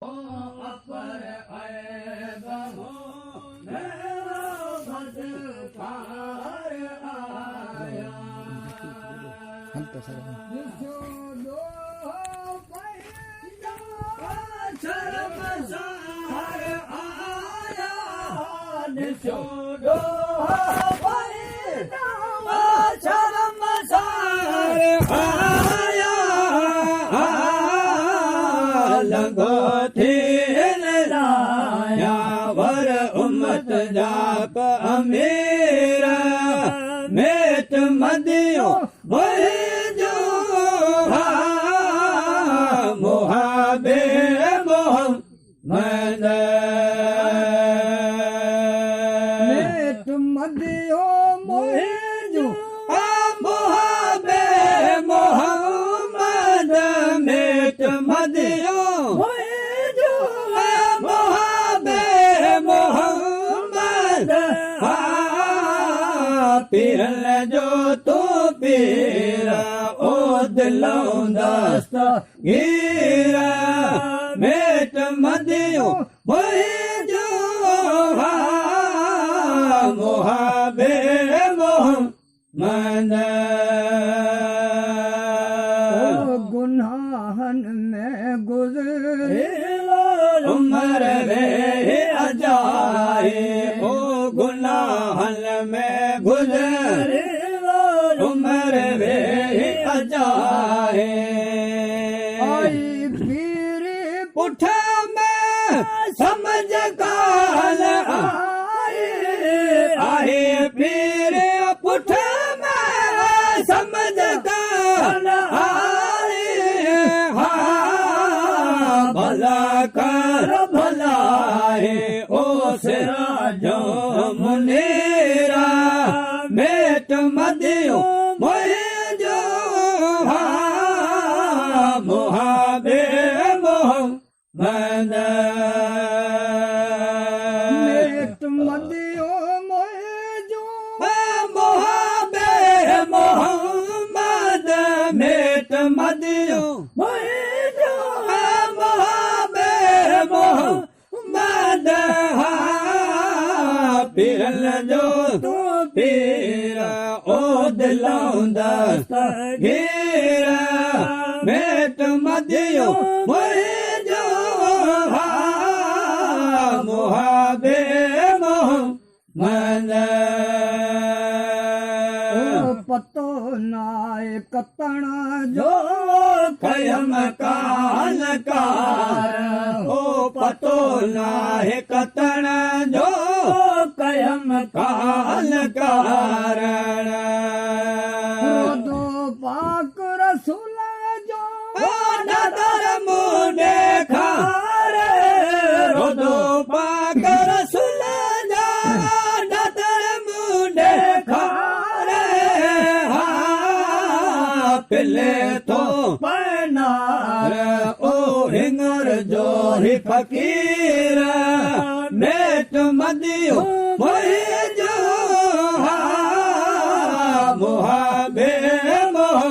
upper ऐबहो मेरो भटकार आया शर्मसार आया निशोडो शर्मसार आया लंगो थीन लाया वर उम्मत जाप अमीरा मेट मदियो जो मोहाबे मोहम्मद मेट मदियो जो मोहाबे मोहम्मद मेट मदियो जो मोहाबे मोहम्मद पीरन जो तू पीरा ओ दिलों दस्ता गिरा मेट मदियो जो मोहाबे मोहम्मद गुनाहन में गुज़रे उम्र वे अजाए ओ गुनाहन में गुज़रे उम्र वे अजाए आई पीर पुठ में समझ काल आए पीर पुठ में समझ काल आए भला कर भला है ओ सिराजो मुनीरा मेट मदियो जो मोहाबे मोहम्मद मेट मदियो जो मोहाबे मोहम्मद मेट मदियो जो मोहाबे मोहम्मद पीरन जो तू पीरा ओ दिलों दस्ता गिरा मेट मदियो जो मोहाबे मोहम्मद पतो नाय कतणा जो कयम काल कार ओ पतो नाय कतणा जो कयम काल कारण दो पाक रसूल जो नदर मुंडे खारे दो पाक रसूल जो नदर मुंडे खारे पिले तो पनार ओ हिंगर जो ही फकीर मेट मदियो जो मोहाबे